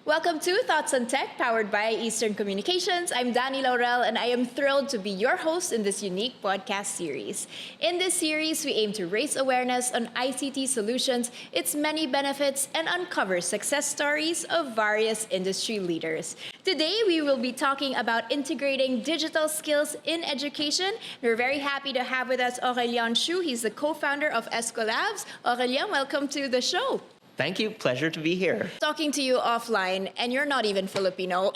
Welcome to Thoughts on Tech, powered by Eastern Communications. I'm Dani Laurel, and I am thrilled to be your host in this unique podcast series. In this series, we aim to raise awareness on ICT solutions, its many benefits, and uncover success stories of various industry leaders. Today, we will be talking about integrating digital skills in education. We're very happy to have with us Aurelien Chu. He's the co-founder of Eskwelabs. Aurelien, welcome to the show. Thank you. Pleasure to be here. Talking to you offline, and you're not even Filipino.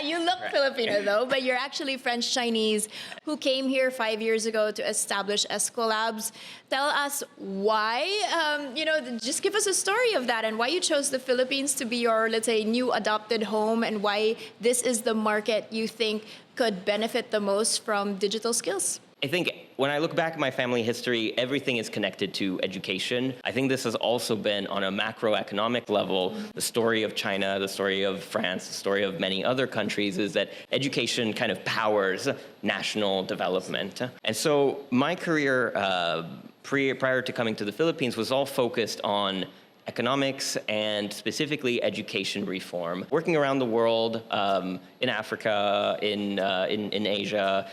You look right. Filipino, though, but you're actually French-Chinese who came here 5 years ago to establish Eskwelabs. Tell us why, just give us a story of that and why you chose the Philippines to be your, let's say, new adopted home, and why this is the market you think could benefit the most from digital skills. I think when I look back at my family history, everything is connected to education. I think this has also been on a macroeconomic level. The story of China, the story of France, the story of many other countries is that education kind of powers national development. And so my career prior to coming to the Philippines was all focused on economics and specifically education reform. Working around the world, in Africa, in Asia,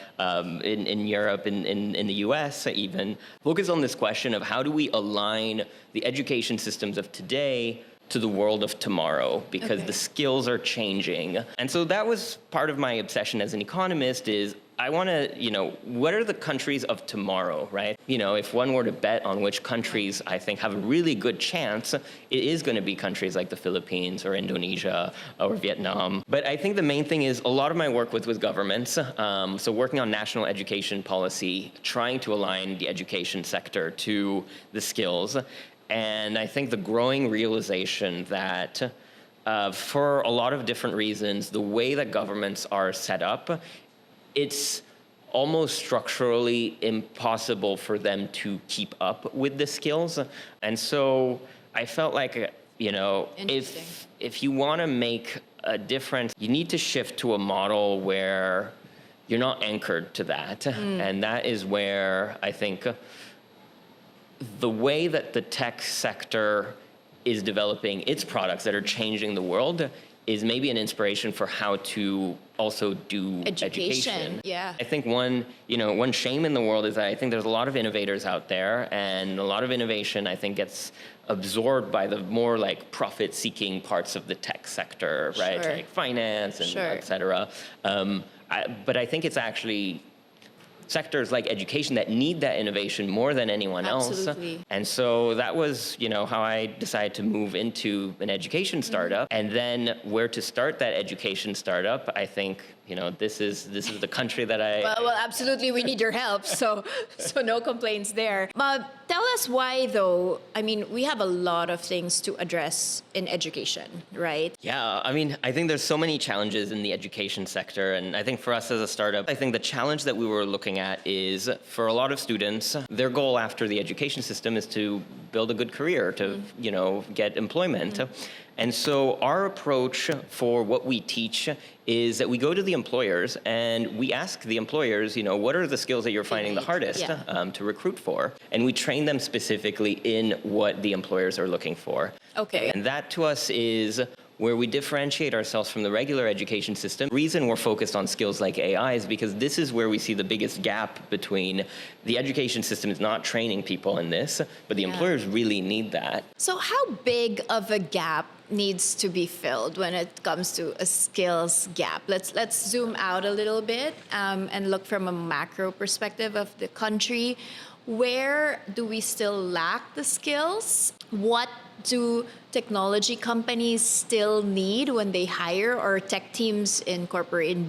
in Europe, in the US even, focus on this question of how do we align the education systems of today to the world of tomorrow, because the skills are changing. And so that was part of my obsession as an economist is I want to, what are the countries of tomorrow, right? If one were to bet on which countries I think have a really good chance, it is going to be countries like the Philippines or Indonesia or Vietnam. But I think the main thing is a lot of my work was with governments. So working on national education policy, trying to align the education sector to the skills. And I think the growing realization that for a lot of different reasons, the way that governments are set up, it's almost structurally impossible for them to keep up with the skills. And so I felt like, if you want to make a difference, you need to shift to a model where you're not anchored to that. And that is where I think the way that the tech sector is developing its products that are changing the world is maybe an inspiration for how to also do education. Yeah. I think one shame in the world is that I think there's a lot of innovators out there, and a lot of innovation I think gets absorbed by the more like profit-seeking parts of the tech sector, right? Sure. Like finance and et cetera. But I think it's actually sectors like education that need that innovation more than anyone else. And so that was, how I decided to move into an education startup. And then where to start that education startup, I think, this is the country that I... Well, absolutely, we need your help. So no complaints there. Tell us why, though. I mean, we have a lot of things to address in education, right? Yeah, I think there's so many challenges in the education sector. And I think for us as a startup, I think the challenge that we were looking at is for a lot of students, their goal after the education system is to build a good career, to, get employment. And so our approach for what we teach is that we go to the employers and we ask the employers, what are the skills that you're finding the hardest to recruit for? And we train them specifically in what the employers are looking for. Okay. And that to us is where we differentiate ourselves from the regular education system. The reason we're focused on skills like AI is because this is where we see the biggest gap between the education system is not training people in this, but the employers really need that. So how big of a gap needs to be filled when it comes to a skills gap? Let's zoom out a little bit and look from a macro perspective of the country. Where do we still lack the skills? What do technology companies still need when they hire, or tech teams in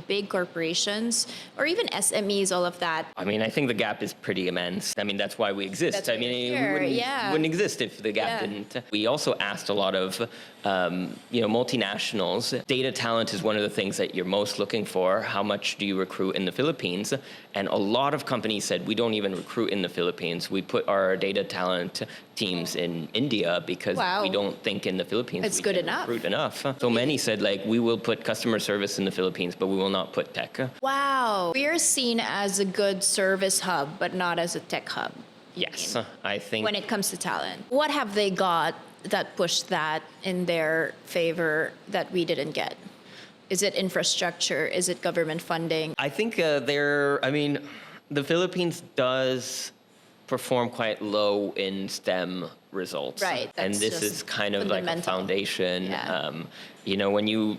big corporations, or even SMEs, all of that? I think the gap is pretty immense. That's why we exist. We wouldn't exist if the gap didn't. We also asked a lot of multinationals. Data talent is one of the things that you're most looking for. How much do you recruit in the Philippines? And a lot of companies said, we don't even recruit in the Philippines. We put our data talent teams in India because we don't think in the Philippines it's we good can enough. recruit enough. So many said, we will put customer service in the Philippines, but we will not put tech. Wow. We are seen as a good service hub, but not as a tech hub. Yes, I think when it comes to talent. What have they got that pushed that in their favor that we didn't get? Is it infrastructure? Is it government funding? I think the Philippines does perform quite low in STEM results. Right, And that's this just is kind of like a fundamental. foundation. Yeah.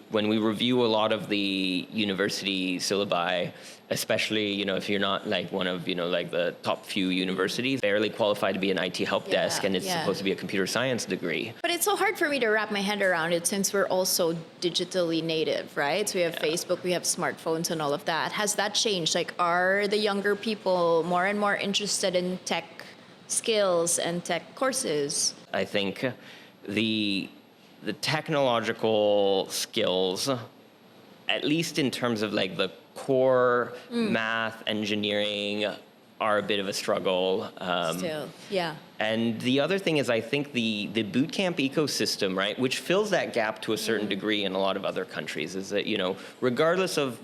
When we review a lot of the university syllabi, especially, if you're not like one of, like the top few universities, barely qualified to be an IT help desk, and it's supposed to be a computer science degree. But it's so hard for me to wrap my head around it since we're also digitally native, right? So we have Facebook, we have smartphones and all of that. Has that changed? Like, are the younger people more and more interested in tech skills and tech courses? I think the technological skills, at least in terms of like the core math, engineering, are a bit of a struggle. Still, yeah. And the other thing is, I think the bootcamp ecosystem, right, which fills that gap to a certain degree in a lot of other countries, is that, regardless of,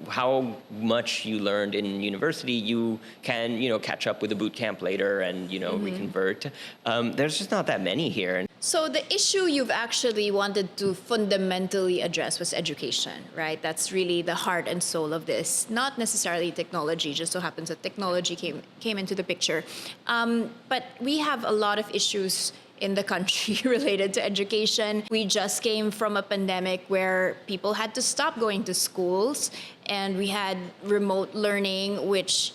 how much you learned in university, you can, catch up with a bootcamp later and, reconvert. There's just not that many here. So the issue you've actually wanted to fundamentally address was education, right? That's really the heart and soul of this. Not necessarily technology, just so happens that technology came into the picture. But we have a lot of issues in the country related to education. We just came from a pandemic where people had to stop going to schools, and we had remote learning, which,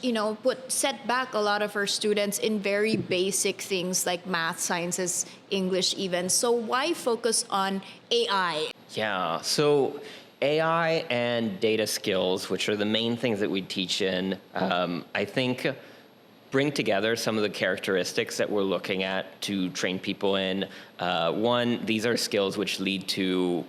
set back a lot of our students in very basic things like math, sciences, English even. So why focus on AI? Yeah, so AI and data skills, which are the main things that we teach in, I think bring together some of the characteristics that we're looking at to train people in. One, these are skills which lead to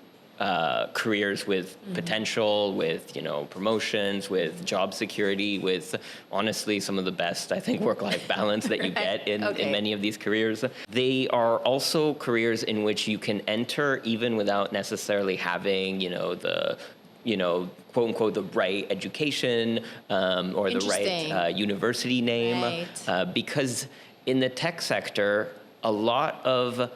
careers with potential, with promotions, with job security, with honestly some of the best, I think, work-life balance that you get in many of these careers. They are also careers in which you can enter even without necessarily having the quote unquote the right education or the right university name, because in the tech sector, a lot of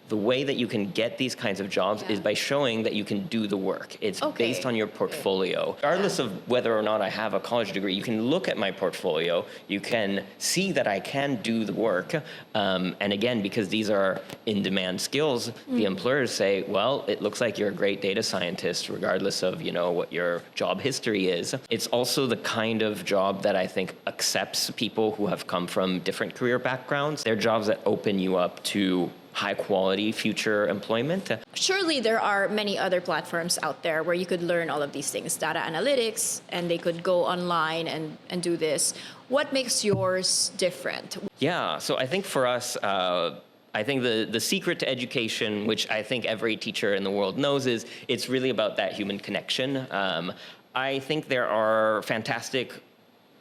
the way that you can get these kinds of jobs is by showing that you can do the work. It's based on your portfolio. Regardless of whether or not I have a college degree, you can look at my portfolio, you can see that I can do the work. And again, because these are in-demand skills, the employers say, well, it looks like you're a great data scientist, regardless of, what your job history is. It's also the kind of job that I think accepts people who have come from different career backgrounds. They're jobs that open you up to high quality future employment. Surely there are many other platforms out there where you could learn all of these things, data analytics, and they could go online and do this. What makes yours different? Yeah, so I think for us, I think the secret to education, which I think every teacher in the world knows, is it's really about that human connection. I think there are fantastic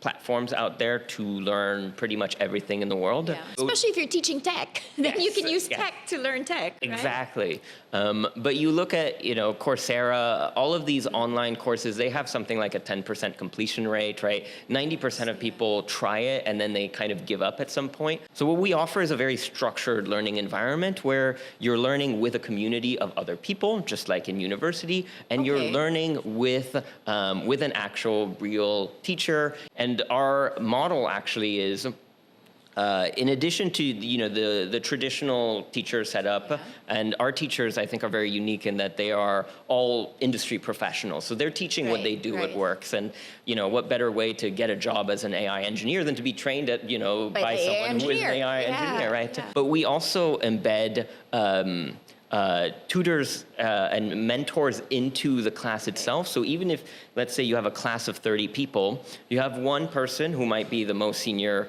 platforms out there to learn pretty much everything in the world. Yeah. Especially if you're teaching tech, then you can use tech to learn tech. Right? Exactly. But you look at, Coursera, all of these online courses, they have something like a 10% completion rate, right? 90% of people try it and then they kind of give up at some point. So what we offer is a very structured learning environment where you're learning with a community of other people, just like in university, and you're learning with an actual real teacher. And our model actually is, in addition to the traditional teacher setup, and our teachers I think are very unique in that they are all industry professionals. So they're teaching what they do, what works, and what better way to get a job as an AI engineer than to be trained at by someone who is an AI engineer, right? Yeah. But we also embed tutors and mentors into the class itself. So even if, let's say you have a class of 30 people, you have one person who might be the most senior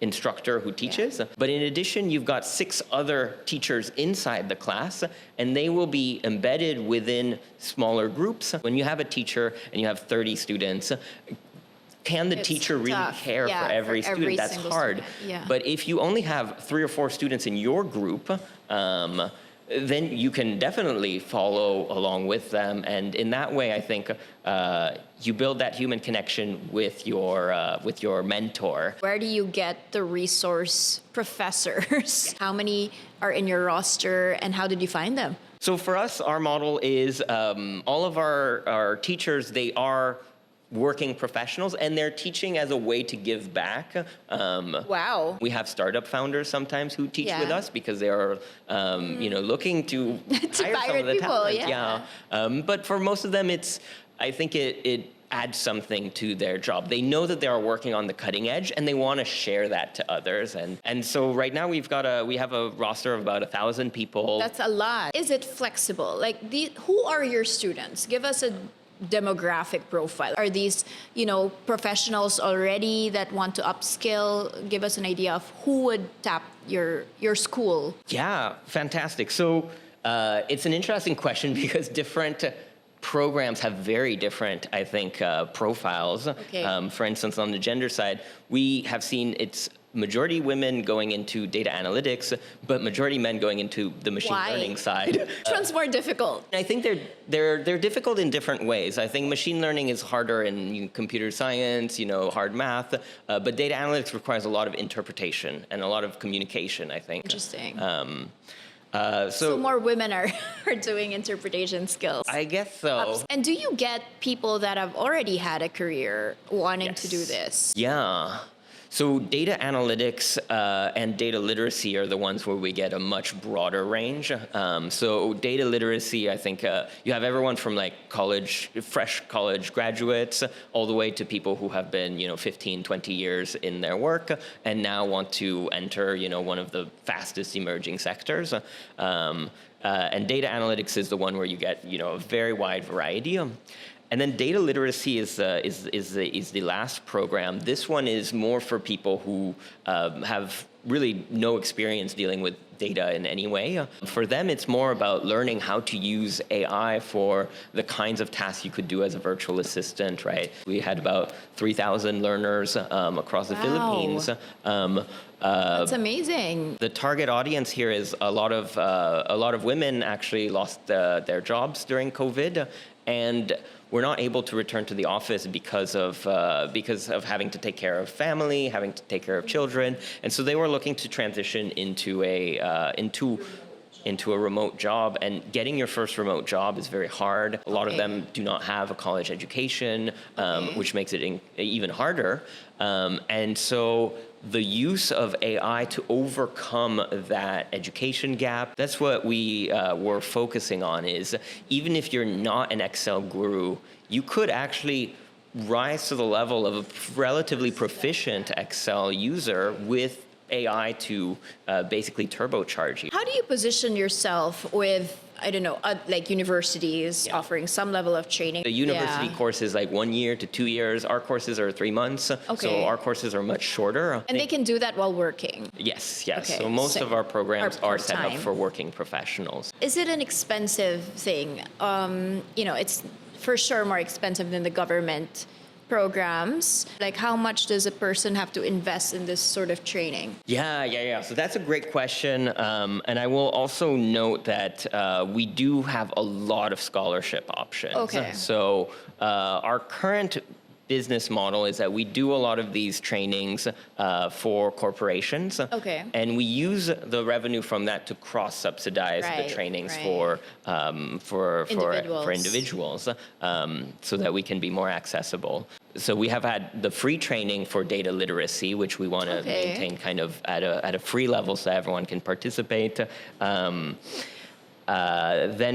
instructor who teaches, but in addition, you've got 6 other teachers inside the class, and they will be embedded within smaller groups. When you have a teacher and you have 30 students, can the teacher really care for every student? That's hard. Yeah. But if you only have 3 or 4 students in your group, then you can definitely follow along with them. And in that way, I think you build that human connection with your mentor. Where do you get the resource professors? How many are in your roster, and how did you find them? So for us, our model is all of our teachers, they are working professionals, and they're teaching as a way to give back. Wow. We have startup founders sometimes who teach with us because they are, looking to hire some of the people, talent. But for most of them, I think it adds something to their job. They know that they are working on the cutting edge, and they want to share that to others. And so right now we have a roster of about 1,000 people. That's a lot. Is it flexible? Like, who are your students? Give us a demographic profile. Are these, professionals already that want to upskill? Give us an idea of who would tap your school. Yeah, fantastic. So it's an interesting question because different programs have very different, I think, profiles. Okay. For instance, on the gender side, we have seen it's majority women going into data analytics, but majority men going into the machine learning side. Which one's more difficult? I think they're difficult in different ways. I think machine learning is harder in computer science, hard math, but data analytics requires a lot of interpretation and a lot of communication, I think. Interesting. So more women are doing interpretation skills. I guess so. And do you get people that have already had a career wanting to do this? Yeah. So data analytics and data literacy are the ones where we get a much broader range. So data literacy, I think you have everyone from like fresh college graduates, all the way to people who have been, 15, 20 years in their work and now want to enter, one of the fastest emerging sectors. And data analytics is the one where you get, a very wide variety. And then data literacy is the last program. This one is more for people who have really no experience dealing with data in any way. For them, it's more about learning how to use AI for the kinds of tasks you could do as a virtual assistant, right? We had about 3,000 learners across the Philippines. That's amazing. The target audience here is a lot of women actually lost their jobs during COVID, and we're not able to return to the office because of having to take care of family, having to take care of children, and so they were looking to transition into a remote job. And getting your first remote job is very hard. A lot of them do not have a college education, which makes it even harder. And so the use of AI to overcome that education gap, that's what we were focusing on, is even if you're not an Excel guru, you could actually rise to the level of a relatively proficient Excel user with AI to basically turbocharge you. How do you position yourself with, like universities offering some level of training? The university course is like 1 year to 2 years. Our courses are 3 months. So our courses are much shorter. And they can do that while working? Yes. Okay. So most of our programs are set up part-time. for working professionals. Is it an expensive thing? It's for sure more expensive than the government programs. Like, how much does a person have to invest in this sort of training? Yeah. So that's a great question. And I will also note that we do have a lot of scholarship options. Okay. So our current business model is that we do a lot of these trainings for corporations. Okay. And we use the revenue from that to cross-subsidize the trainings for individuals, so that we can be more accessible. So we have had the free training for data literacy, which we want to maintain kind of at a free level so everyone can participate. Then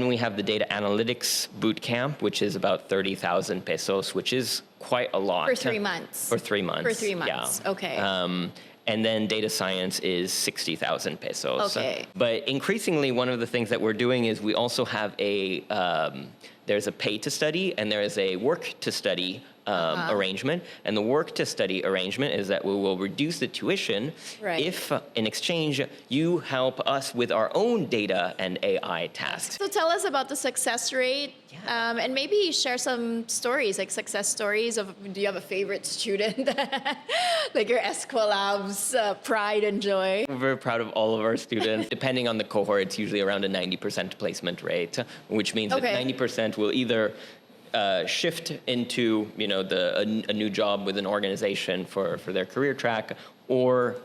we have the data analytics bootcamp, which is about 30,000 pesos, which is quite a lot. For 3 months? For 3 months. For 3 months, okay. And then data science is 60,000 pesos. Okay. But increasingly, one of the things that we're doing is we also have there's a pay to study and there is a work to study arrangement. And the work to study arrangement is that we will reduce the tuition if, in exchange, you help us with our own data and AI tasks. So tell us about the success rate, and maybe share some stories, like success stories of, do you have a favorite student? Like your Eskwelabs pride and joy? We're very proud of all of our students. Depending on the cohort, it's usually around a 90% placement rate, which means that 90% will either shift into a new job with an organization for their career track, or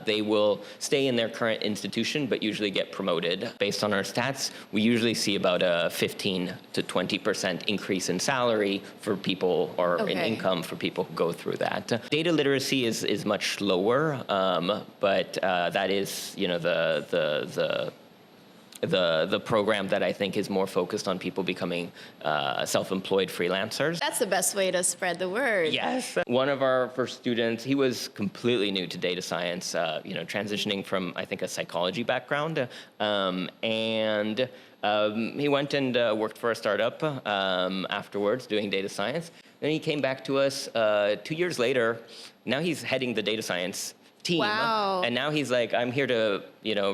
they will stay in their current institution but usually get promoted. Based on our stats, we usually see about a 15 to 20% increase in salary for people, or in income for people who go through that. Data literacy is much lower, but that is the program that I think is more focused on people becoming self-employed freelancers. That's the best way to spread the word. Yes. One of our first students, he was completely new to data science, transitioning from, I think, a psychology background. And he went and worked for a startup afterwards doing data science. Then he came back to us 2 years later. Now he's heading the data science team. Wow. And now he's like, I'm here to,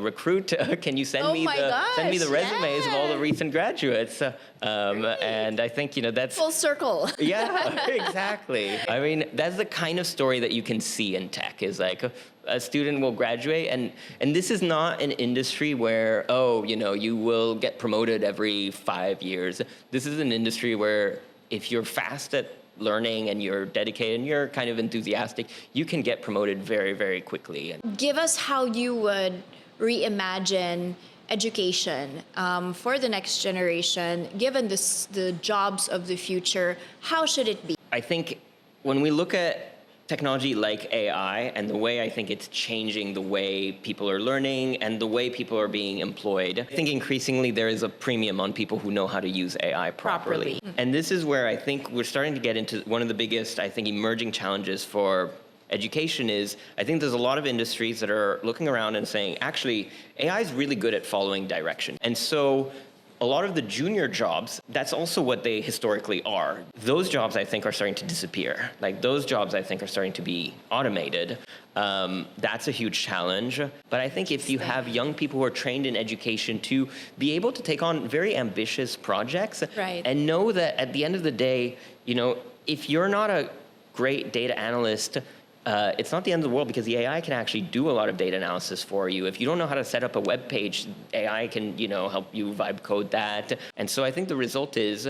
recruit. Can you send me the resumes of all the recent graduates? And I think, that's full circle. Yeah, exactly. I mean, that's the kind of story that you can see in tech, is like a student will graduate, and this is not an industry where, you will get promoted every 5 years. This is an industry where if you're fast at learning and you're dedicated and you're kind of enthusiastic, you can get promoted very, very quickly. Give us how you would reimagine education for the next generation, given the jobs of the future. How should it be? I think when we look at technology like AI and the way I think it's changing the way people are learning and the way people are being employed, I think increasingly there is a premium on people who know how to use AI properly. And this is where I think we're starting to get into one of the biggest, I think, emerging challenges for education is, I think there's a lot of industries that are looking around and saying, actually, AI is really good at following direction. And so a lot of the junior jobs, that's also what they historically are. Those jobs, I think, are starting to disappear. Like, those jobs, I think, are starting to be automated. That's a huge challenge. But I think if you have young people who are trained in education to be able to take on very ambitious projects and know that at the end of the day, if you're not a great data analyst, it's not the end of the world, because the AI can actually do a lot of data analysis for you. If you don't know how to set up a web page, AI can, help you vibe code that. And so I think the result is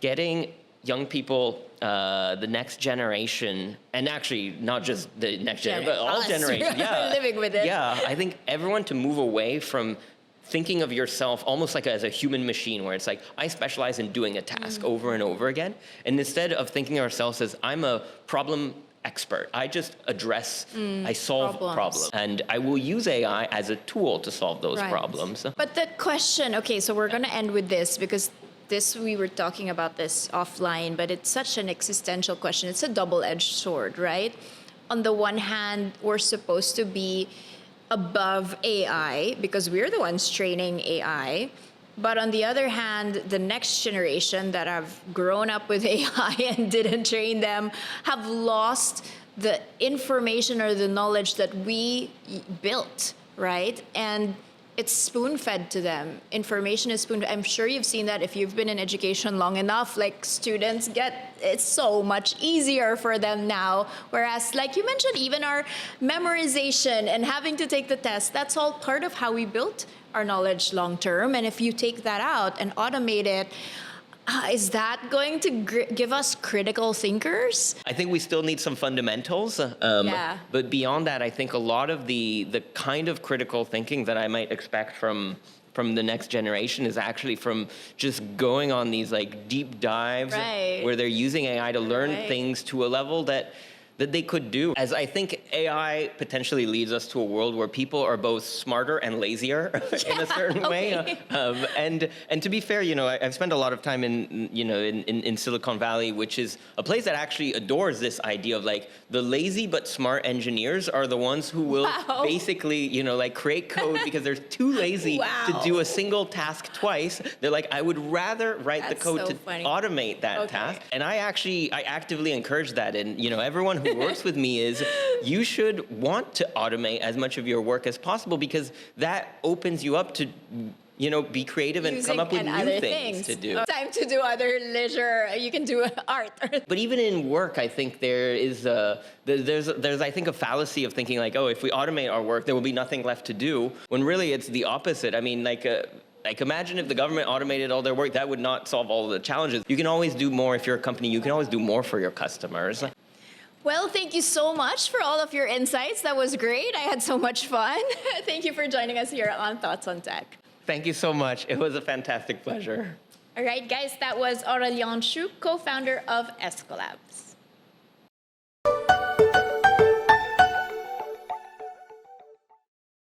getting young people, the next generation, and actually not just the next generation, but all generations. Living with it. Yeah, I think everyone to move away from thinking of yourself almost like as a human machine, where it's like, I specialize in doing a task over and over again. And instead of thinking of ourselves as, I'm a problem expert. I just address, I solve problems. And I will use AI as a tool to solve those problems. But the question, okay, so we're going to end with this, because we were talking about this offline, but it's such an existential question. It's a double-edged sword, right? On the one hand, we're supposed to be above AI because we're the ones training AI. But on the other hand, the next generation that have grown up with AI and didn't train them have lost the information or the knowledge that we built, right? And it's spoon-fed to them. Information is spoon-fed. I'm sure you've seen that if you've been in education long enough, like students it's so much easier for them now. Whereas, like you mentioned, even our memorization and having to take the test, that's all part of how we built our knowledge long-term. And if you take that out and automate it, is that going to give us critical thinkers? I think we still need some fundamentals. But beyond that, I think a lot of the kind of critical thinking that I might expect from the next generation is actually from just going on these like deep dives where they're using AI to learn things to a level that that they could do. As I think AI potentially leads us to a world where people are both smarter and lazier in a certain way. And to be fair, I've spent a lot of time in Silicon Valley, which is a place that actually adores this idea of like the lazy but smart engineers are the ones who will basically, create code because they're too lazy to do a single task twice. They're like, I would rather write the code to automate that task. And I actively encourage that. And, everyone who works with me is you should want to automate as much of your work as possible because that opens you up to be creative and come up with new things to do. Time to do other leisure. You can do art. But even in work, I think there is there's I think a fallacy of thinking like, oh, if we automate our work, there will be nothing left to do. When really it's the opposite. I mean, like imagine if the government automated all their work, that would not solve all the challenges. You can always do more if you're a company. You can always do more for your customers. Well, thank you so much for all of your insights. That was great. I had so much fun. Thank you for joining us here on Thoughts on Tech. Thank you so much. It was a fantastic pleasure. All right, guys, that was Aurelien Chu, co-founder of Eskwelabs.